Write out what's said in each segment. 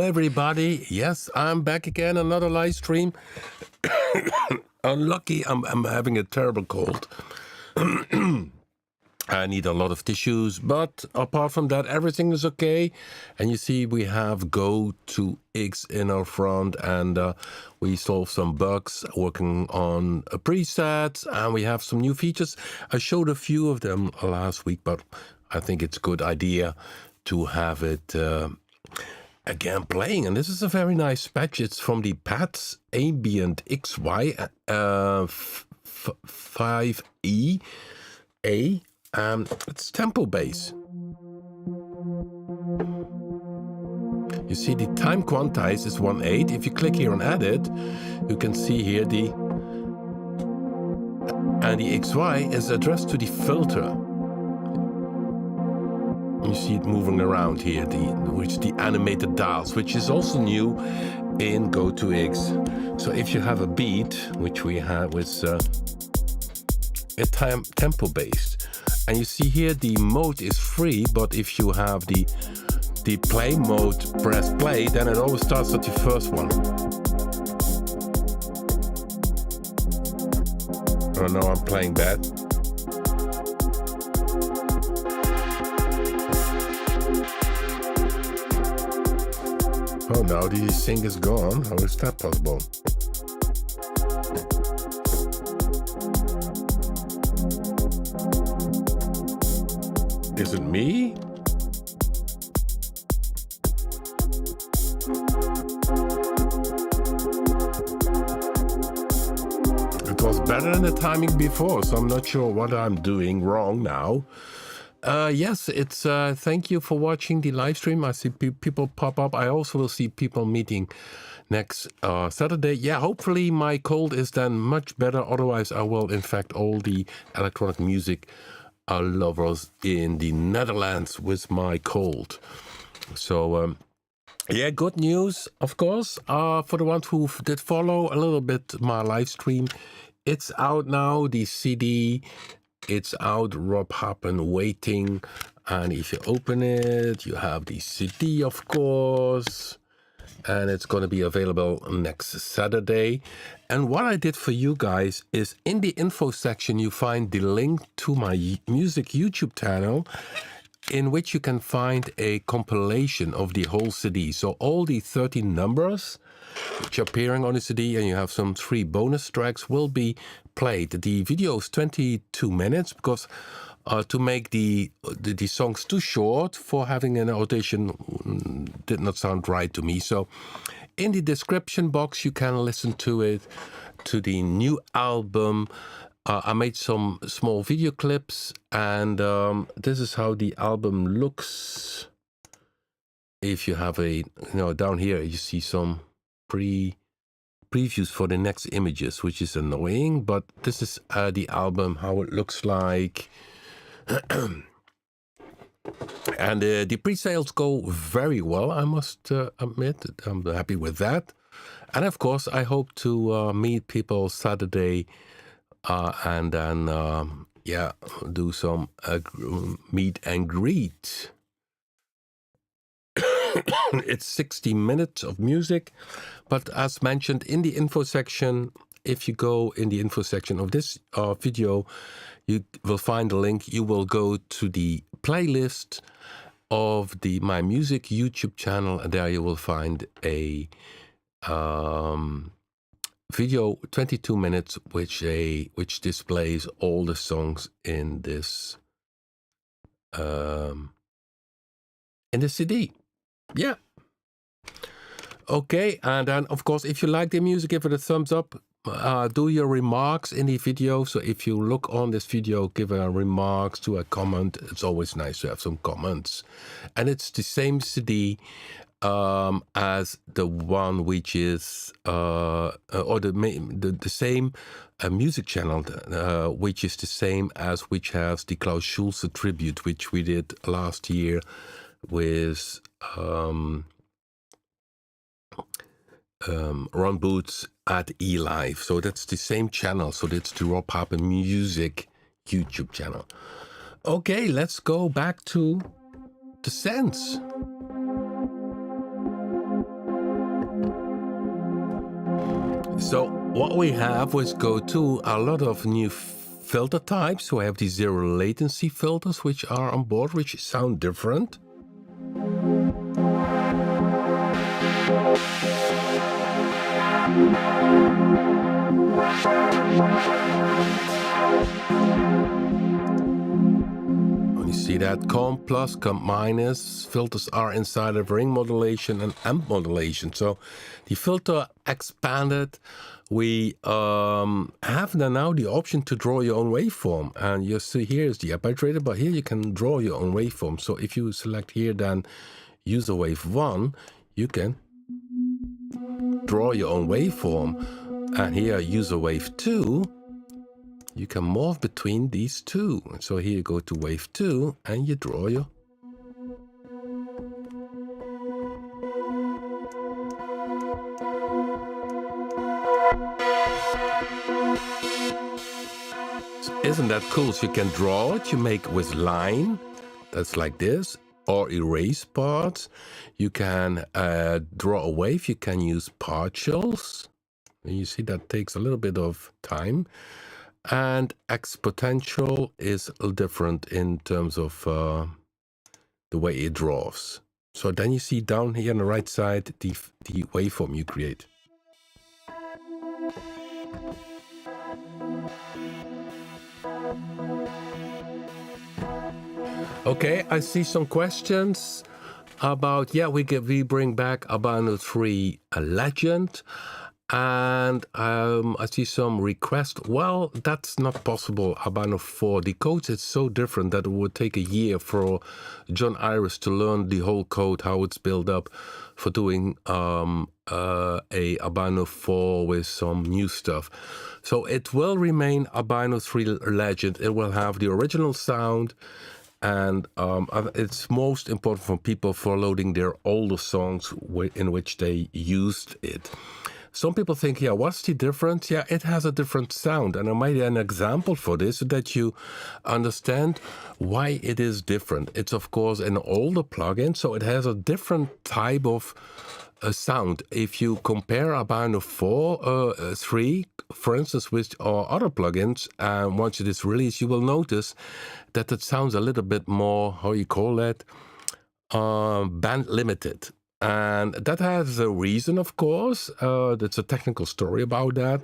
everybody. Yes, I'm back again. Another live stream. Unlucky, I'm having a terrible cold. I need a lot of tissues, but apart from that, everything is okay. And you see, we have Go2-X in our front, and we solved some bugs working on a preset, and we have some new features. I showed a few of them last week, but I think it's a good idea to have it again playing. And this is a very nice patch. It's from the Pads Ambient XY 5E A. It's tempo bass. You see the time quantize is 1/8. If you click here on edit, you can see here the XY is addressed to the filter. You see it moving around here, which the animated dials, which is also new in Go2-X. So if you have a beat, which we have with a tempo based, and you see here the mode is free, but if you have the play mode, press play, then it always starts at the first one. Oh no, I'm playing bad. Oh no, the sync is gone. How is that possible? Is it me? It was better than the timing before, so I'm not sure what I'm doing wrong now. Yes, it's thank you for watching the live stream. I see people pop up. I also will see people meeting next Saturday. Yeah, hopefully my cold is then much better. Otherwise, I will infect all the electronic music lovers in the Netherlands with my cold. So yeah, good news, of course, for the ones who did follow a little bit my live stream. It's out now, the CD. It's out, Papen Waiting. And if you open it, you have the CD, of course. And it's going to be available next Saturday. And what I did for you guys is in the info section, you find the link to my music YouTube channel, in which you can find a compilation of the whole CD. So all the 13 numbers which are appearing on the CD, and you have some 3 bonus tracks, will be played. The video is 22 minutes because to make the songs too short for having an audition did not sound right to me. So in the description box, you can listen to it, to the new album. I made some small video clips, and this is how the album looks. If you have down here, you see some previews for the next images, which is annoying, but this is the album, how it looks like. And the pre-sales go very well, I must admit. I'm happy with that. And of course, I hope to meet people Saturday and then, yeah, do some meet and greet. It's 60 minutes of music, but as mentioned in the info section, if you go in the info section of this video, you will find a link. You will go to the playlist of my music YouTube channel, and there you will find a video 22 minutes which displays all the songs in this CD. Yeah. Okay, and then of course, if you like the music, give it a thumbs up. Do your remarks in the video. So if you look on this video, give a remarks, to a comment. It's always nice to have some comments. And it's the same CD as the one which is or the same music channel which is the same as which has the Klaus Schulze tribute, which we did last year with Ron Boots at eLive. So that's the same channel. So that's the Rob Papen Music YouTube channel. Okay, let's go back to the synths. So what we have with Go2, a lot of new filter types. We have these zero latency filters which are on board, which sound different. You see that comp plus, comp minus filters are inside of ring modulation and amp modulation. So the filter expanded. We have now the option to draw your own waveform. And you see here is the arbitrator, but here you can draw your own waveform. So if you select here then user wave 1, you can draw your own waveform. And here user wave 2, you can morph between these two. So here you go to wave 2 and you draw your Isn't that cool? So you can draw it, you make with line, that's like this, or erase parts. You can draw a wave, you can use partials. And you see that takes a little bit of time. And exponential is different in terms of the way it draws. So then you see down here on the right side the waveform you create. Okay, I see some questions about, we bring back Albino-3 Legend. And I see some requests. Well, that's not possible. Albino-4, the code is so different that it would take a year for John Iris to learn the whole code, how it's built up, for doing a Albino-4 with some new stuff. So it will remain Albino-3 Legend. It will have the original sound. And it's most important for people for loading their older songs in which they used it. Some people think, what's the difference? Yeah, it has a different sound. And I made an example for this so that you understand why it is different. It's, of course, an older plugin, so it has a different type of sound. If you compare Albino-4, 3, for instance, with our other plugins, once it is released, you will notice that it sounds a little bit more, how you call that, band limited. And that has a reason, of course. That's a technical story about that.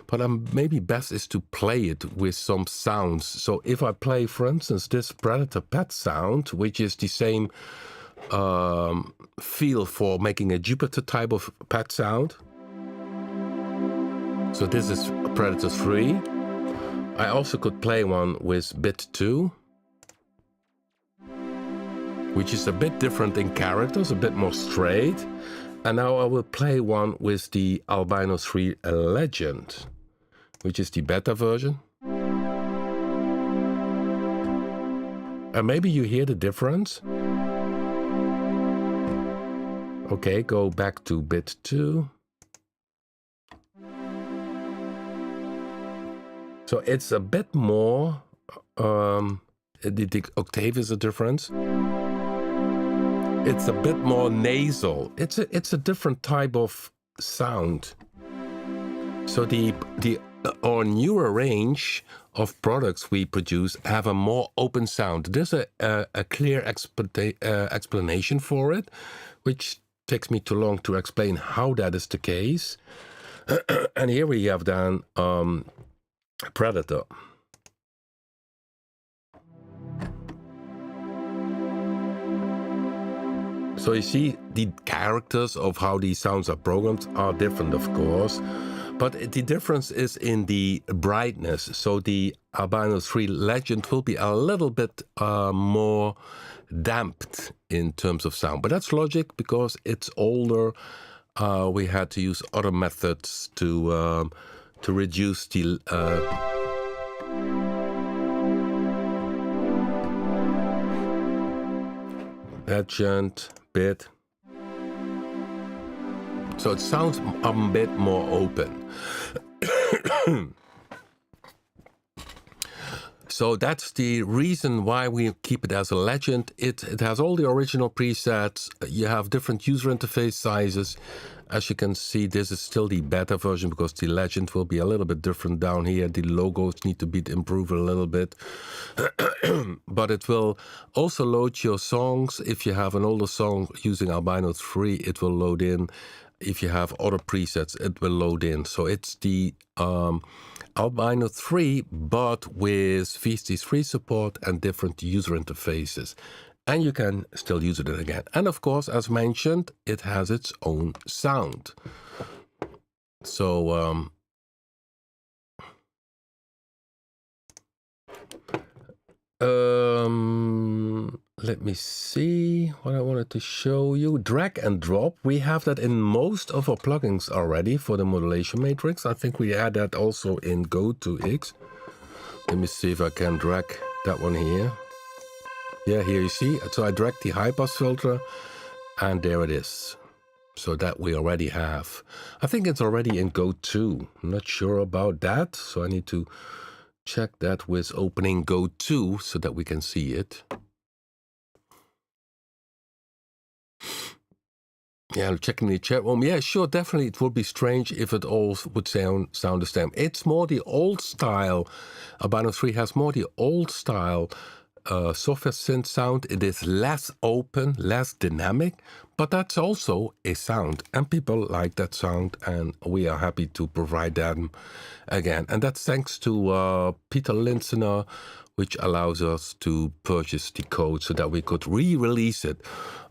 But maybe best is to play it with some sounds. So if I play, for instance, this Predator Pet sound, which is the same feel for making a Jupiter type of pet sound. So this is Predator 3. I also could play one with bit 2. Which is a bit different in characters, a bit more straight. And now I will play one with the Albino-3 Legend, which is the beta version. And maybe you hear the difference. Okay, go back to bit 2. So it's a bit more, the octave is a difference. It's a bit more nasal. It's a different type of sound. So our newer range of products we produce have a more open sound. There's a clear explanation for it, which takes me too long to explain how that is the case. And here we have then Predator. So you see the characters of how these sounds are programmed are different, of course. But the difference is in the brightness. So the Albino-3 Legend will be a little bit more damped in terms of sound. But that's logic because it's older. We had to use other methods to reduce the Legend bit. So it sounds a bit more open. So that's the reason why we keep it as a Legend. It has all the original presets. You have different user interface sizes. As you can see, this is still the beta version because the legend will be a little bit different down here. The logos need to be improved a little bit. But it will also load your songs. If you have an older song using Albino-3, it will load in. If you have other presets, it will load in. So it's the Albino-3, but with VST3 support and different user interfaces. And you can still use it again. And of course, as mentioned, it has its own sound. So let me see what I wanted to show you. Drag and drop. We have that in most of our plugins already for the modulation matrix. I think we had that also in Go2-X. Let me see if I can drag that one here. Yeah, here you see. So I drag the high pass filter and there it is. So that we already have. I think it's already in Go2. I'm not sure about that. So I need to check that with opening Go2 so that we can see it. Yeah, I'm checking the chat room. Yeah, sure, definitely. It would be strange if it all would sound the same. It's more the old style. Albino-3 has more the old style software synth sound. It is less open, less dynamic, but that's also a sound. And people like that sound, and we are happy to provide them again. And that's thanks to Peter Linsener, which allows us to purchase the code so that we could re-release it.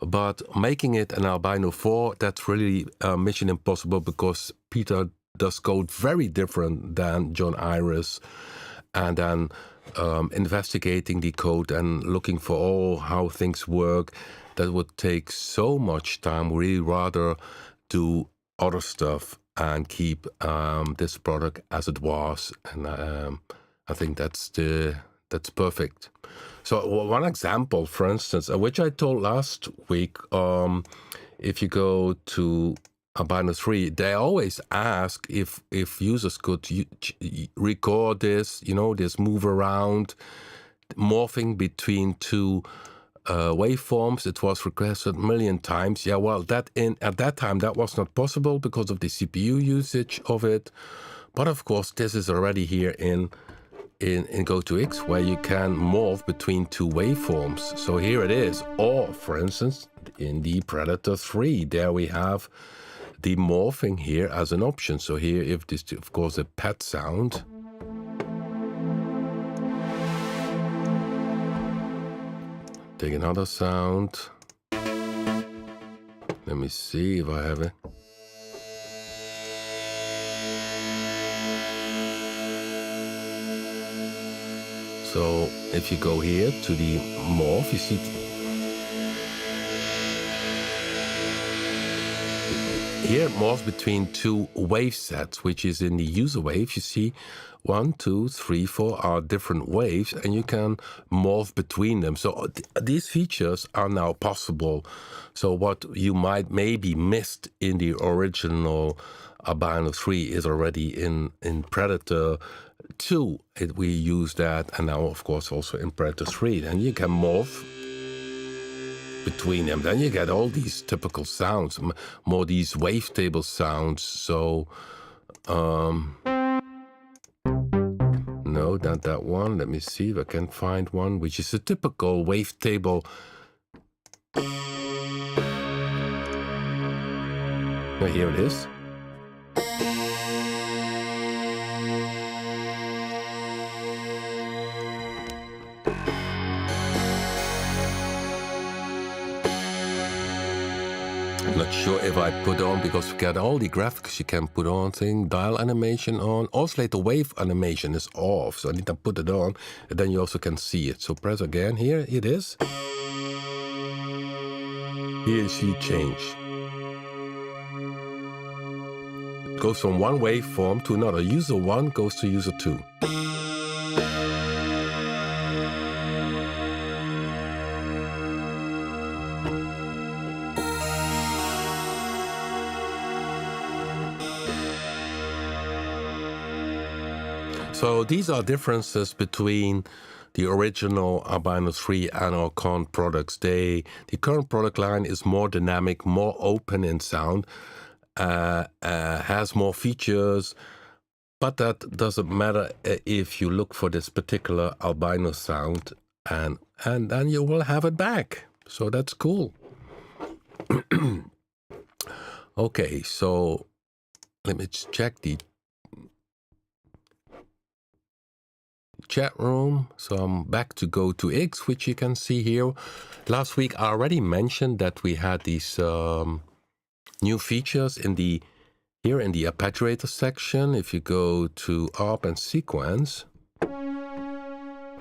But making it an Albino 4, that's really mission impossible because Peter does code very different than John Iris. And then investigating the code and looking for how things work, that would take so much time. We rather do other stuff and keep this product as it was. And I think that's perfect. So one example, for instance, which I told last week, if you go to Albino-3, they always ask if users could record this, this move around, morphing between two waveforms. It was requested a million times. Yeah, well, at that time, that was not possible because of the CPU usage of it. But of course, this is already here in Go2-X, where you can morph between two waveforms. So here it is. Or, for instance, in the Predator 3, there we have the morphing here as an option. So here, if this, of course, a pet sound. Take another sound. Let me see if I have it. So if you go here to the morph, you see here it morphs between two wave sets, which is in the user wave. You see 1, 2, 3, 4 are different waves, and you can morph between them. So these features are now possible. So what you might maybe missed in the original Albino-3 is already in Predator 2. We use that, and now of course also in Predator 3. Then you can morph between them. Then you get all these typical sounds, more these wavetable sounds. So no, not that one. Let me see if I can find one which is a typical wavetable. Now here it is. Not sure if I put on, because we got all the graphics you can put on thing, dial animation on, oscillator wave animation is off, so I need to put it on, and then you also can see it. So press again, here it is. Here you see change. It goes from one waveform to another. User 1 goes to user 2. So these are differences between the original Albino-3 and our current products. The current product line is more dynamic, more open in sound, has more features, but that doesn't matter if you look for this particular albino sound, and then you will have it back. So that's cool. Okay, so let me check the chat room. So I'm back to Go2-X, which you can see here. Last week I already mentioned that we had these new features here in the arpeggiator section. If you go to ARP and sequence,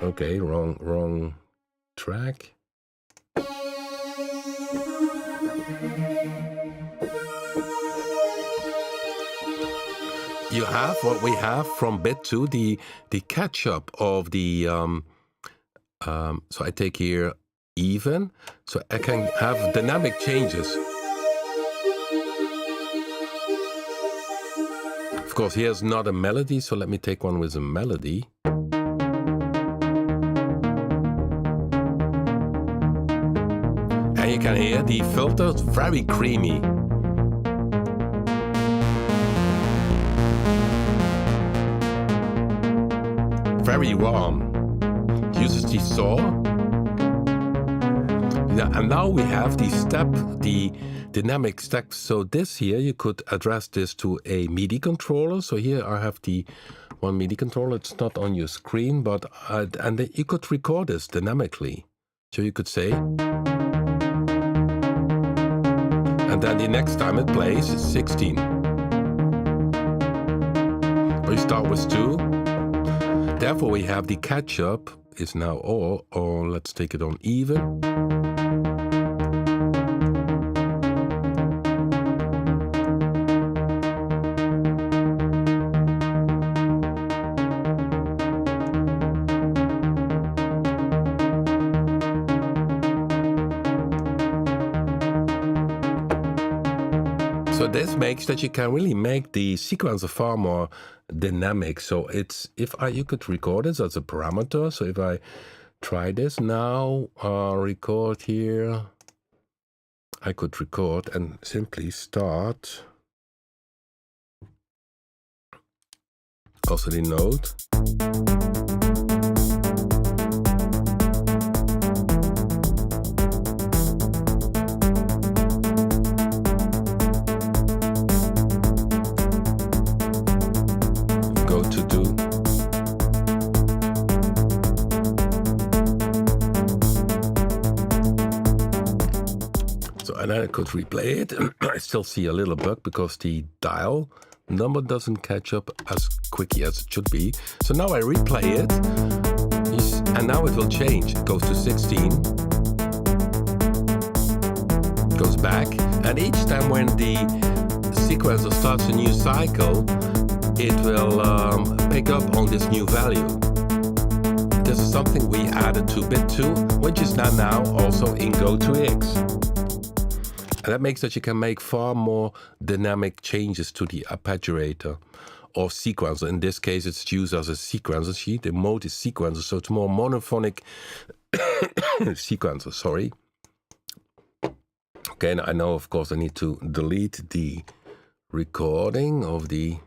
okay, wrong track. You have what we have from bit 2, the catch-up of the, so I take here even, so I can have dynamic changes. Of course, here's not a melody, so let me take one with a melody. And you can hear the filters very creamy. Very warm. Uses the saw. Yeah, and now we have the dynamic step. So this here, you could address this to a MIDI controller. So here I have the one MIDI controller. It's not on your screen, but and then you could record this dynamically. So you could say, and then the next time it plays is 16. Or you start with 2. Therefore, we have the catch-up is now or let's take it on even. So this makes that you can really make the sequencer far more dynamic. So it's you could record this as a parameter. So if I try this now, record here, I could record and simply start also the note. And then I could replay it. I still see a little bug because the dial number doesn't catch up as quickly as it should be. So now I replay it, and now it will change. It goes to 16, goes back, and each time when the sequencer starts a new cycle, it will pick up on this new value. This is something we added to bit 2, which is now also in Go2-X. And that makes that you can make far more dynamic changes to the arpeggiator or sequencer. In this case, it's used as a sequencer sheet. The mode is sequencer, so it's more monophonic sequencer, sorry. Okay, and I know, of course, I need to delete the recording of the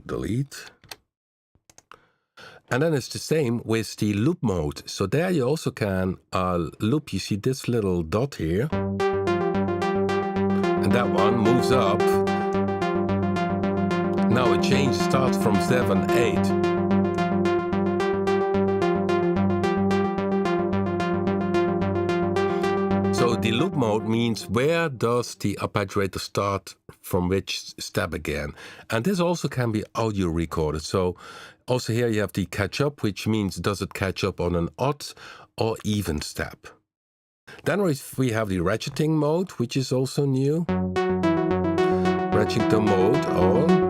delete. And then it's the same with the loop mode. So there you also can loop. You see this little dot here. And that one moves up. Now a change starts from 7, 8. So the loop mode means where does the arpeggiator start from which step again. And this also can be audio recorded. So also here you have the catch up, which means does it catch up on an odd or even step. Then we have the ratcheting mode, which is also new. Ratcheting mode on.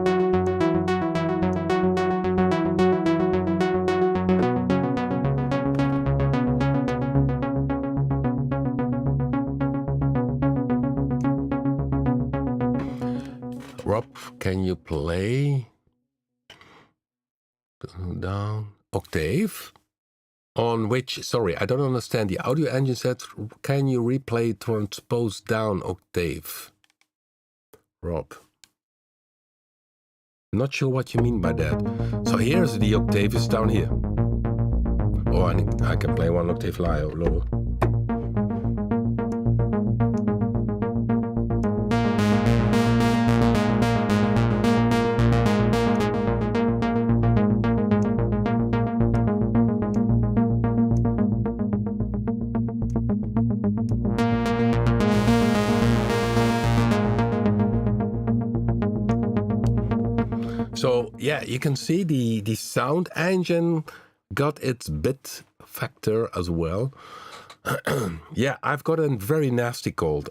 Rob, can you play? Down octave on which, sorry, I don't understand. The audio engine said, can you replay transpose down octave? Rob. Not sure what you mean by that. So here's the octave is down here. Oh, I can play one octave lower. So yeah, you can see the sound engine got its bit factor as well. Yeah, I've got a very nasty cold.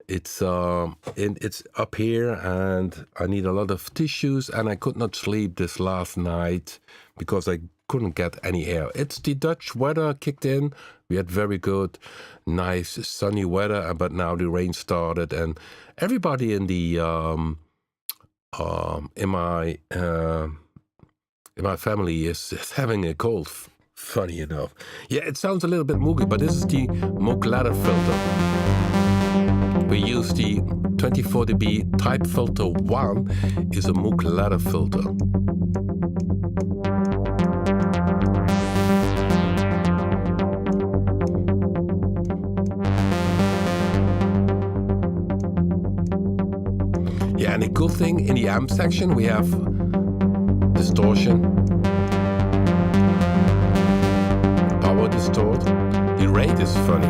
It's up here, and I need a lot of tissues, and I could not sleep this last night because I couldn't get any air. It's the Dutch weather kicked in. We had very good, nice sunny weather, but now the rain started, and everybody in the in my family is having a cold. Funny enough, yeah, it sounds a little bit moogie, but this is the Moog ladder filter. We use the 24 dB type filter 1 is a Moog ladder filter. Yeah, and the cool thing in the amp section, we have distortion, power distort. The rate is funny.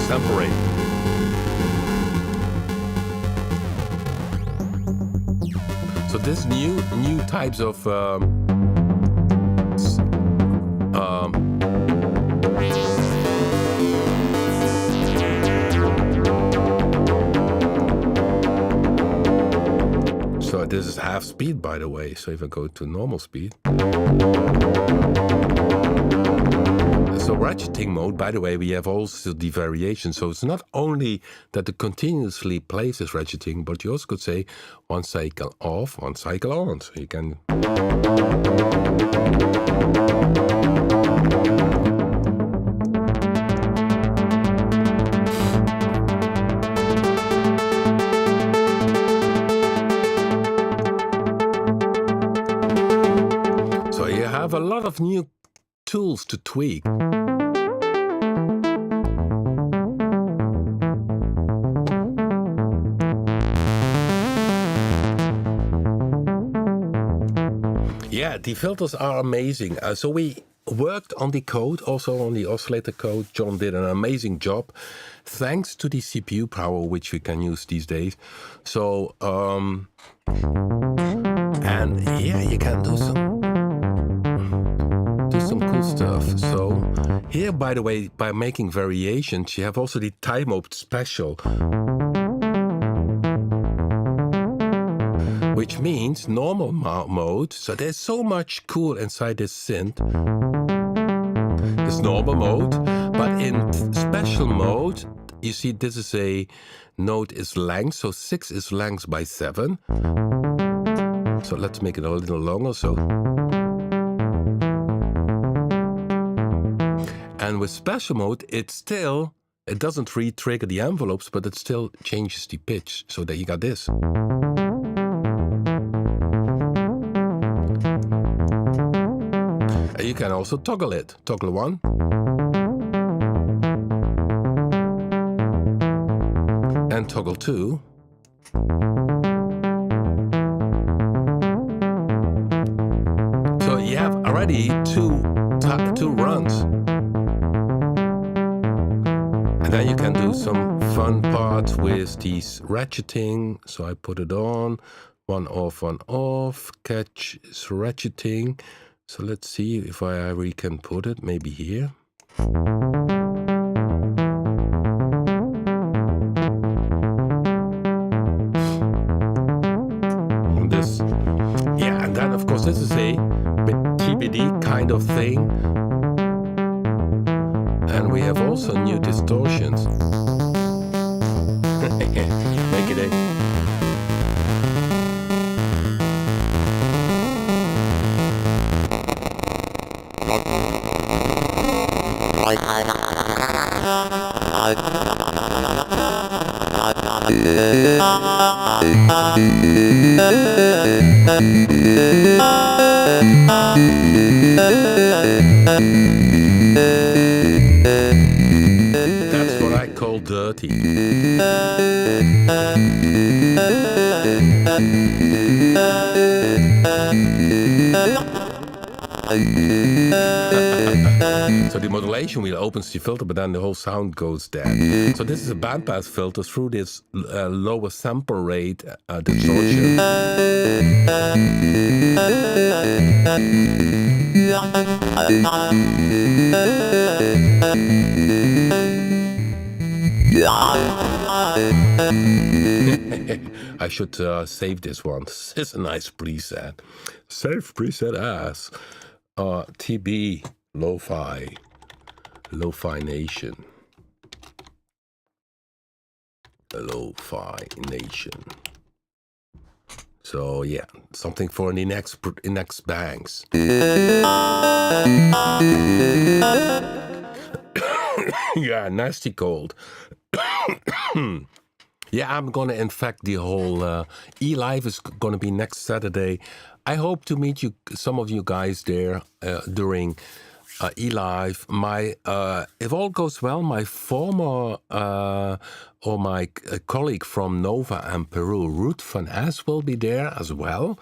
Sample rate. So this new types of so this is half speed, by the way. So if I go to normal speed. So ratcheting mode, by the way, we have also the variation. So it's not only that it continuously plays as ratcheting, but you also could say one cycle off, one cycle on. So you can. So you have a lot of new tools to tweak. Yeah, the filters are amazing. So we worked on the code, also on the oscillator code. John did an amazing job, thanks to the CPU power, which we can use these days. So, and yeah, you can do some cool stuff. So here, by the way, by making variations, you have also the time mode special, which means normal mode. So there's so much cool inside this synth. It's normal mode, but in special mode, you see this is a note is length, so 6 is length by 7. So let's make it a little longer. So, and with special mode, it doesn't re-trigger the envelopes, but it still changes the pitch, so that you got this. You can also toggle it. Toggle 1. And toggle 2. So you have already two runs. And then you can do some fun parts with these ratcheting. So I put it on. One off. Catch is ratcheting. So let's see if we can put it maybe here. This, yeah, and then of course this is a TBD kind of thing, and we have also new distortions. Make it a. That's what I call dirty. So the modulation wheel opens the filter, but then the whole sound goes dead. So this is a bandpass filter through this lower sample rate distortion. I should save this one. This is a nice preset. Save preset as TB Lo-Fi Nation. Lo-Fi Nation. So yeah, something for the next bangs. Yeah, nasty cold. Yeah, I'm gonna infect the whole. E-Live is gonna be next Saturday. I hope to meet you, some of you guys there during E-Live. If all goes well, my former or my colleague from Nova and Peru, Ruth van Es, will be there as well.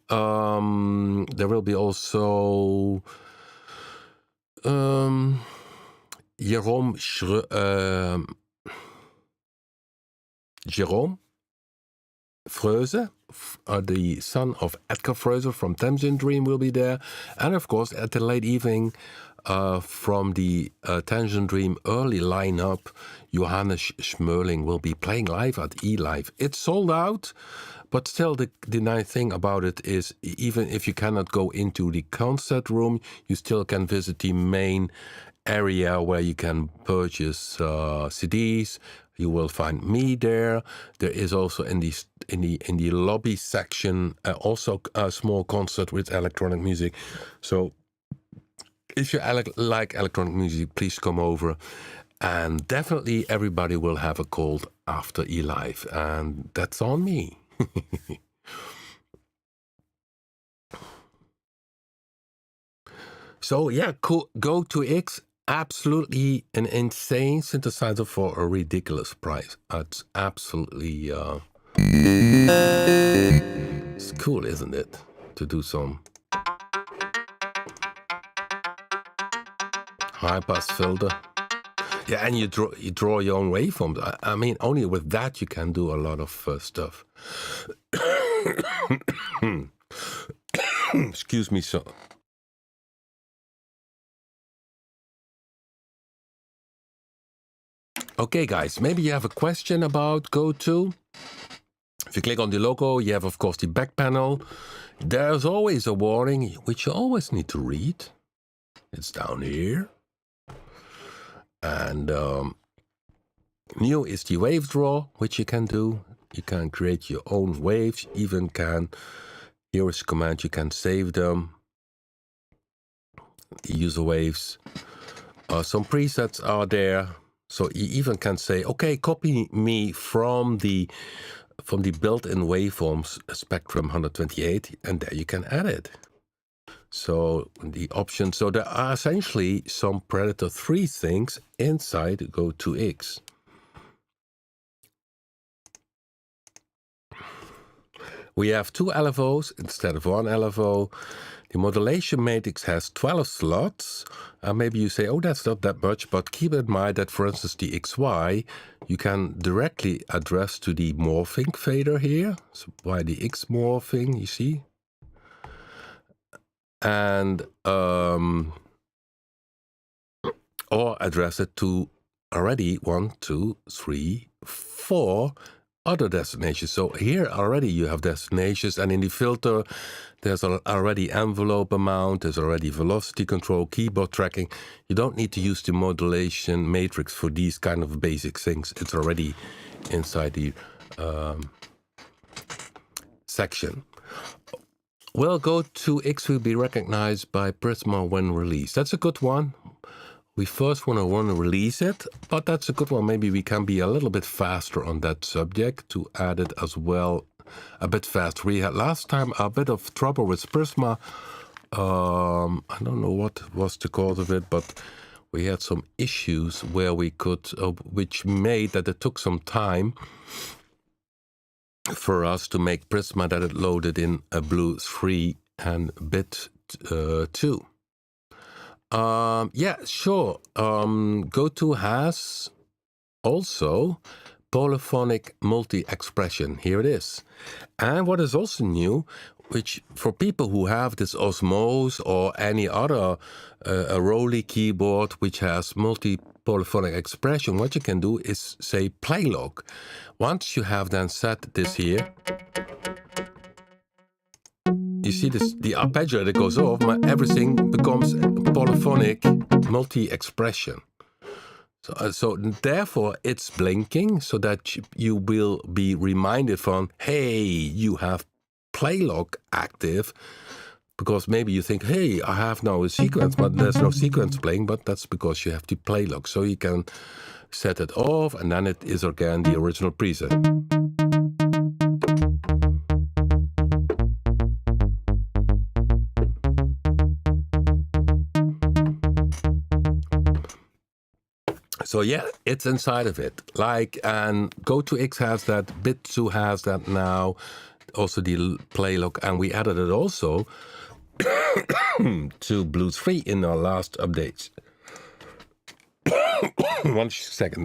There will be also Jerome Freuze, the son of Edgar Freuze from Tangent Dream, will be there. And of course, at the late evening, from the Tangent Dream early lineup, Johannes Schmöling will be playing live at E-Live. It's sold out, but still the nice thing about it is, even if you cannot go into the concert room, you still can visit the main area where you can purchase CDs. You will find me there. There is also in the lobby section also a small concert with electronic music. So if you like electronic music, please come over. And definitely everybody will have a cold after E-Live, and that's on me. So yeah, cool. Go2-X. Absolutely an insane synthesizer for a ridiculous price. It's absolutely it's cool, isn't it? To do some high pass filter. Yeah, and you draw your own waveforms. I mean, only with that you can do a lot of stuff. Excuse me, so. Okay, guys, maybe you have a question about Go2. If you click on the logo, you have, of course, the back panel. There's always a warning, which you always need to read. It's down here. And new is the wave draw, which you can do. You can create your own waves. You even can, here is a command, you can save them. User waves. Some presets are there. So you even can say, okay, copy me from the built-in waveforms Spectrum 128, and there you can add it. So the options, so there are essentially some Predator 3 things inside Go2-X. We have 2 LFOs instead of 1 LFO. The modulation matrix has 12 slots. Maybe you say, oh, that's not that much, but keep in mind that, for instance, the XY, you can directly address to the morphing fader here. So by the X morphing, you see. And, or address it to already 1, 2, 3, 4 other destinations. So here already you have destinations, and in the filter there's already envelope amount, there's already velocity control, keyboard tracking. You don't need to use the modulation matrix for these kind of basic things. It's already inside the section. Well, Go2-X will be recognized by Prisma when released. That's a good one. we first want to release it, but that's a good one. Maybe we can be a little bit faster on that subject to add it as well a bit faster. We had last time a bit of trouble with Prisma. I don't know what was the cause of it, but we had some issues where we could, which made that it took some time for us to make Prisma that it loaded in a Blue 3 and bit 2. Yeah, sure. Go2 has also polyphonic multi-expression. Here it is. And what is also new, which for people who have this Osmose or any other a Rolly keyboard which has multi-polyphonic expression, what you can do is say play log. Once you have then set this here, you see this, the arpeggio that goes off, everything becomes polyphonic multi-expression. So therefore it's blinking so that you will be reminded from, hey, you have play log active, because maybe you think, hey, I have now a sequence, but there's no sequence playing, but that's because you have the play log. So you can set it off and then it is again the original preset. So yeah, it's inside of it. Like, and Go2-X has that, Bit2 has that now, also the play log, and we added it also to Blue 3 in our last updates. 1 second.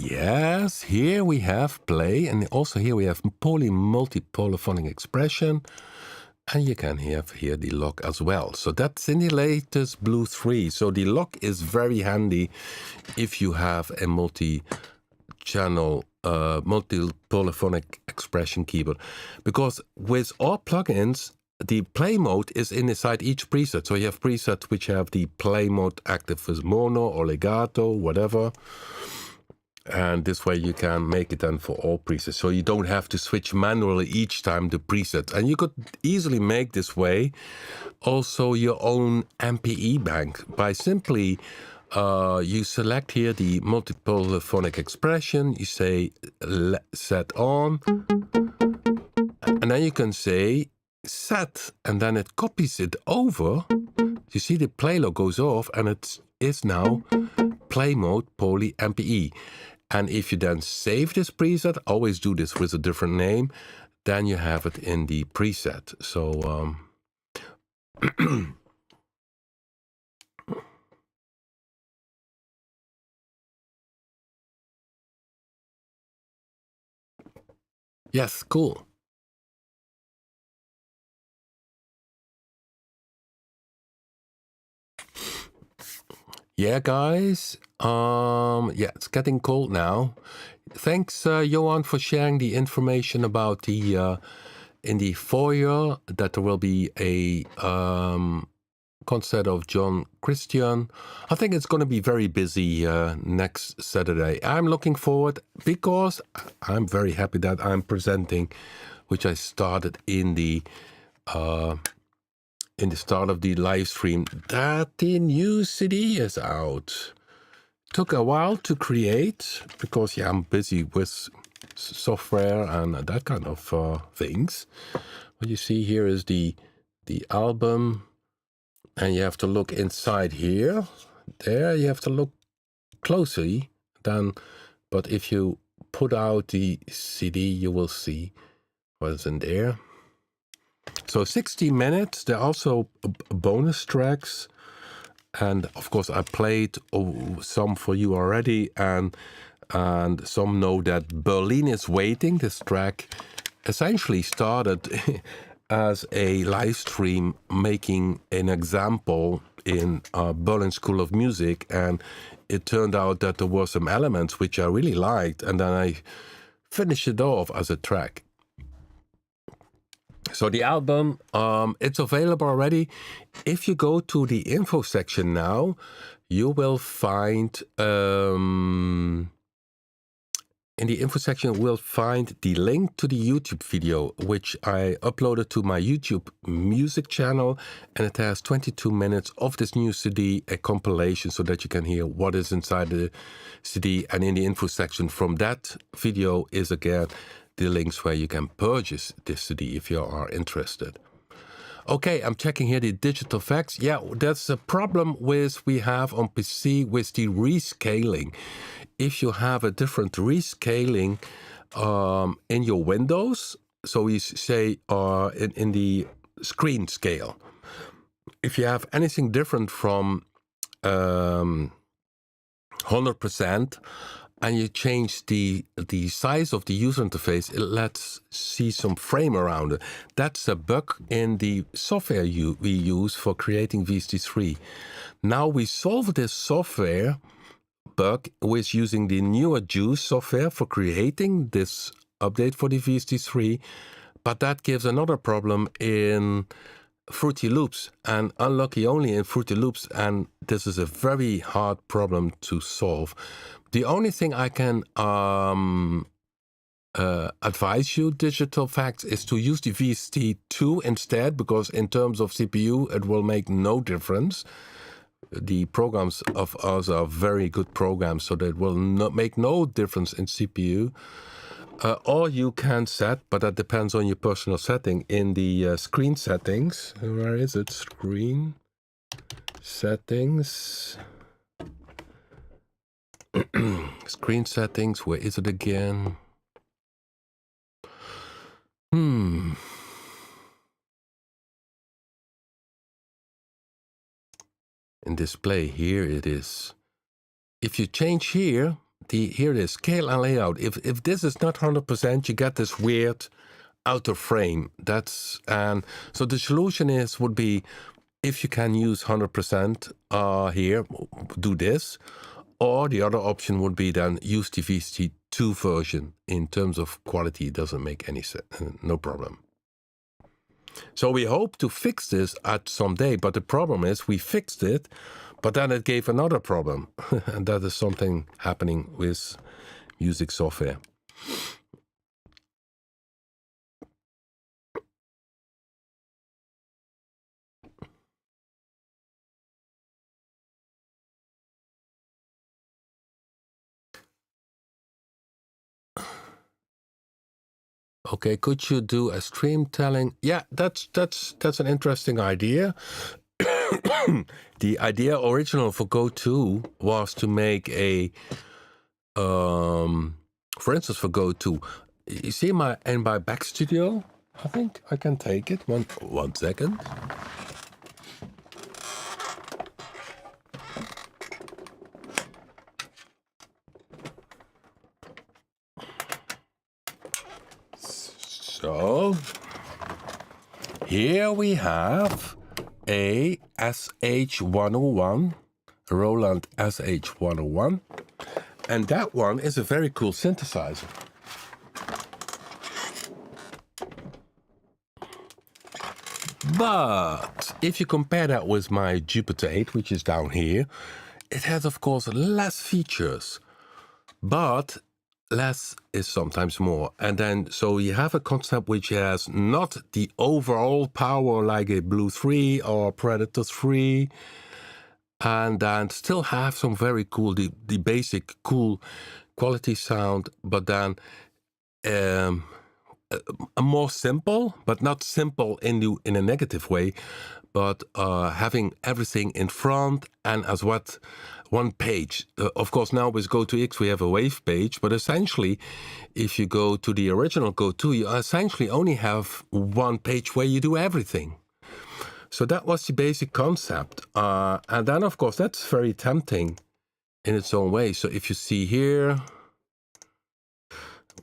Yes, here we have play, and also here we have multi-polyphonic expression, and you can have here the lock as well. So that's in the latest Blue 3. So the lock is very handy if you have a multi-channel, multi-polyphonic expression keyboard, because with all plugins, the play mode is inside each preset. So you have presets which have the play mode active with mono or legato, whatever. And this way you can make it then for all presets. So you don't have to switch manually each time the preset. And you could easily make this way also your own MPE bank by simply, you select here the multi-polyphonic expression, you say set on, and then you can say set, and then it copies it over. You see the play log goes off and it is now play mode poly MPE. And if you then save this preset, always do this with a different name, then you have it in the preset. So, yes, cool. Yeah, guys. Yeah, it's getting cold now. Thanks, Johan, for sharing the information about the in the foyer that there will be a concert of John Christian. I think it's going to be very busy next Saturday. I'm looking forward because I'm very happy that I'm presenting, which I started in the start of the live stream, that the new CD is out. Took a while to create because, yeah, I'm busy with software and that kind of things. What you see here is the album, and you have to look inside here. There you have to look closely. But if you put out the CD, you will see what's in there. So 60 minutes. There are also bonus tracks. And of course, I played some for you already. And some know that Berlin is Waiting. This track essentially started as a live stream making an example in Berlin School of Music. And it turned out that there were some elements which I really liked. And then I finish it off as a track. So the album, it's available already. If you go to the info section now, you will find, in the info section, we'll find the link to the YouTube video, which I uploaded to my YouTube music channel. And it has 22 minutes of this new CD, a compilation, so that you can hear what is inside the CD. And in the info section from that video is again the links where you can purchase this CD if you are interested. Okay, I'm checking here the digital effects. Yeah, that's a problem we have on PC with the rescaling. If you have a different rescaling in your windows, so we say in the screen scale, if you have anything different from 100%, and you change the size of the user interface, it lets see some frame around it. That's a bug in the software we use for creating VST3. Now we solve this software bug with using the newer Juice software for creating this update for the VST3, but that gives another problem in Fruity Loops, and unlucky only in Fruity Loops, and this is a very hard problem to solve. The only thing I can advise you, Digital Facts, is to use the VST2 instead, because in terms of CPU, it will make no difference. The programs of us are very good programs, so that will not make no difference in CPU. Or you can set, but that depends on your personal setting, in the screen settings. Where is it? Screen settings. Screen settings, where is it again? In display, here it is. If you change here, here it is, scale and layout. If this is not 100%, you get this weird outer frame. And so the solution would be, if you can use 100% here, do this. Or the other option would be then use the VST2 version. In terms of quality, it doesn't make any sense, no problem. So we hope to fix this at some day, but the problem is we fixed it, but then it gave another problem. And that is something happening with music software. Okay, could you do a stream telling? Yeah, that's an interesting idea. The idea original for Go2 was to make a, for instance, for Go2, you see in my back studio. I think I can take it. One second. So here we have a SH101, a Roland SH101, and that one is a very cool synthesizer. But if you compare that with my Jupiter 8, which is down here, it has, of course, less features, but less is sometimes more. And then, so you have a concept which has not the overall power like a Blue 3 or Predator 3, and then still have some very cool, the basic cool quality sound, but then a more simple, but not simple in a negative way, but having everything in front and as one page. Of course, now with Go2-X we have a wave page, but essentially, if you go to the original Go2, you essentially only have one page where you do everything. So that was the basic concept. And then, of course, that's very tempting in its own way. So if you see here,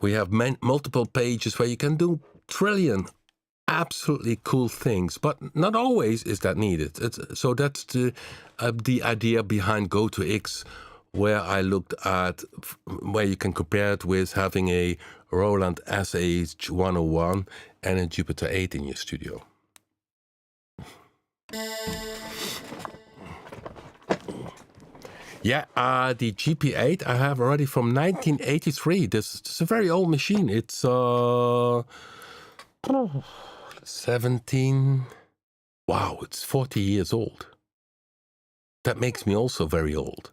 we have multiple pages where you can do trillion absolutely cool things, but not always is that needed. So that's the idea behind Go2-X, where I looked at where you can compare it with having a Roland SH101 and a Jupiter 8 in your studio. Yeah, the GP8 I have already from 1983. This is a very old machine. It's 17. Wow, it's 40 years old. That makes me also very old.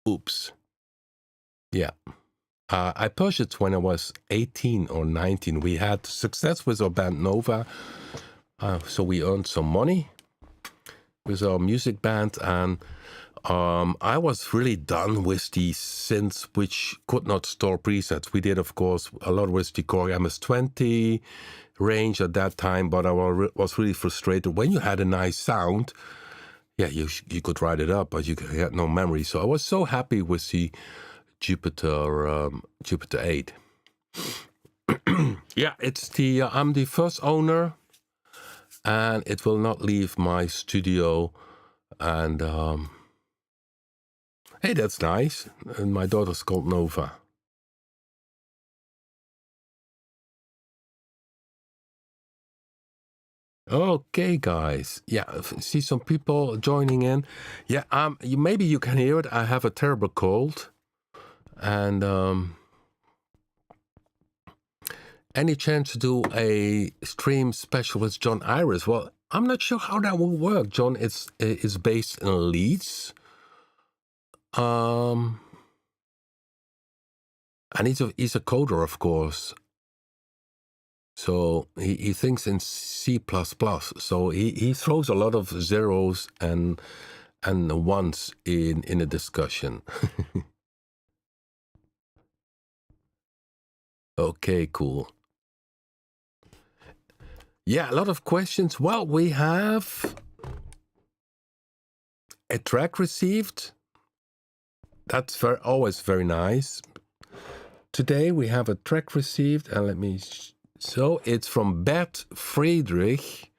Oops. Yeah. I purchased it when I was 18 or 19. We had success with our band Nova. So we earned some money with our music band, and I was really done with the synths which could not store presets. We did, of course, a lot with the Core MS-20 range at that time, but I was really frustrated. When you had a nice sound, yeah, you could write it up, but you had no memory. So I was so happy with the Jupiter 8. Yeah, it's the I'm the first owner, and it will not leave my studio. And hey, that's nice. And my daughter's called Nova. Okay, guys. Yeah, see some people joining in. Yeah, maybe you can hear it. I have a terrible cold, and any chance to do a stream special with John Iris? Well, I'm not sure how that will work. John is based in Leeds, and he's a coder, of course. So he thinks in C++. So he throws a lot of zeros and ones in a discussion. Okay, cool. Yeah, a lot of questions. Well, we have a track received. That's always very nice. Today we have a track received, and let me... So it's from Bert Friedrich,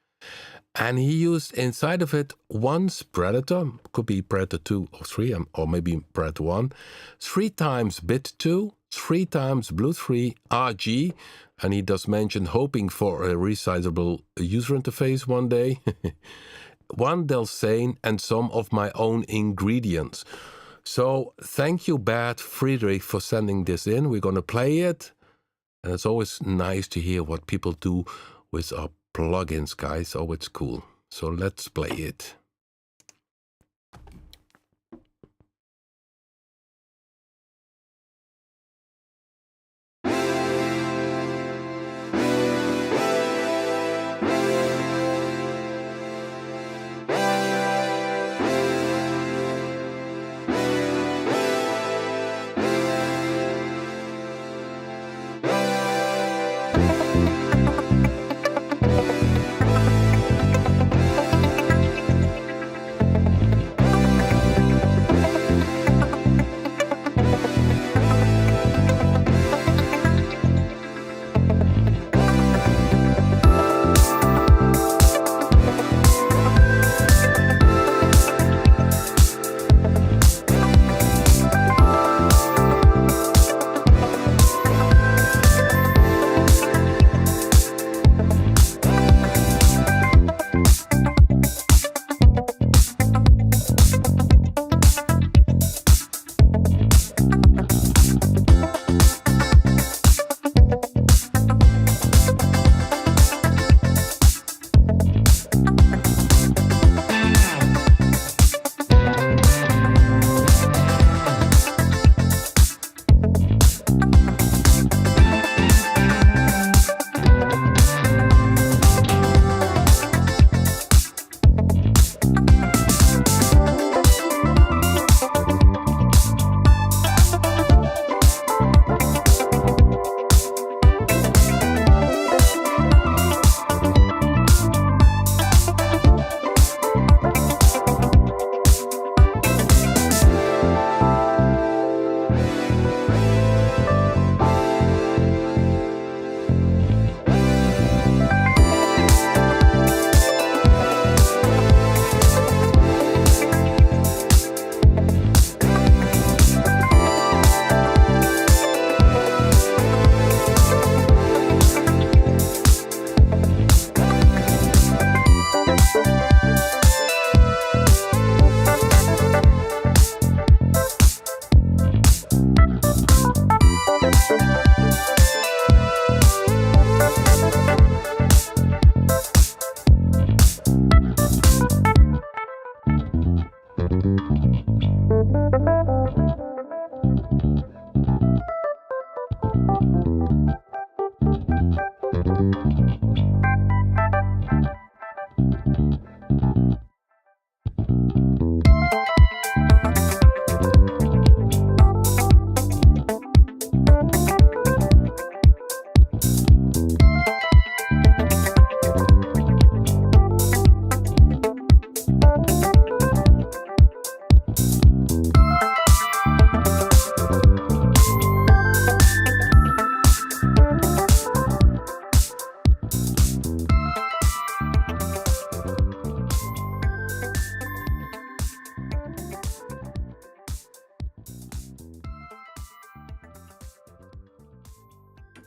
and he used inside of it one Predator, could be Predator 2 or 3, or maybe Predator 1, 3 times bit 2, 3 times Blue 3 RG, and he does mention hoping for a resizable user interface one day, 1 Delsane, and some of my own ingredients. So thank you, Bert Friedrich, for sending this in. We're going to play it. And it's always nice to hear what people do with our plugins, guys. Oh, it's cool. So let's play it.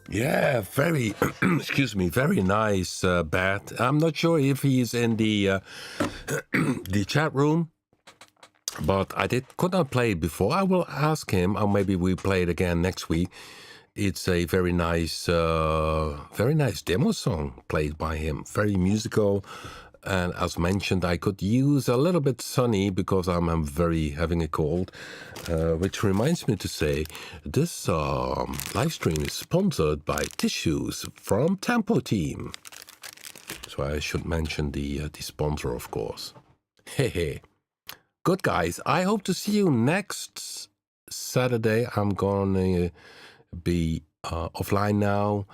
Yeah, very, excuse me, very nice, Bat. I'm not sure if he's in the the chat room, but could not play it before. I will ask him, or maybe we play it again next week. It's a very nice demo song played by him. Very musical, and as mentioned, I could use a little bit sunny because I'm very having a cold. Which reminds me to say, this live stream is sponsored by tissues from Tempo Team. So I should mention the sponsor, of course. Hey. Good, guys. I hope to see you next Saturday. I'm going to be offline now.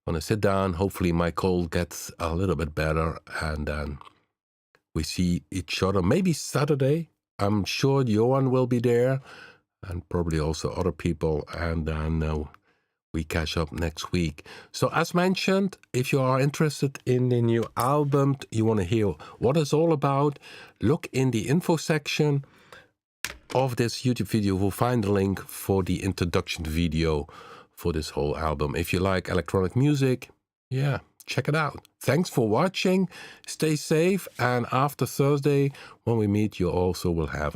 Gonna sit down. Hopefully my cold gets a little bit better, and then we see each other. Maybe Saturday. I'm sure Johan will be there, and probably also other people, and then we catch up next week. So as mentioned, if you are interested in the new album, you want to hear what it's all about, look in the info section of this YouTube video. We'll find the link for the introduction video for this whole album. If you like electronic music, yeah, check it out. Thanks for watching. Stay safe. And after Thursday, when we meet, you also will have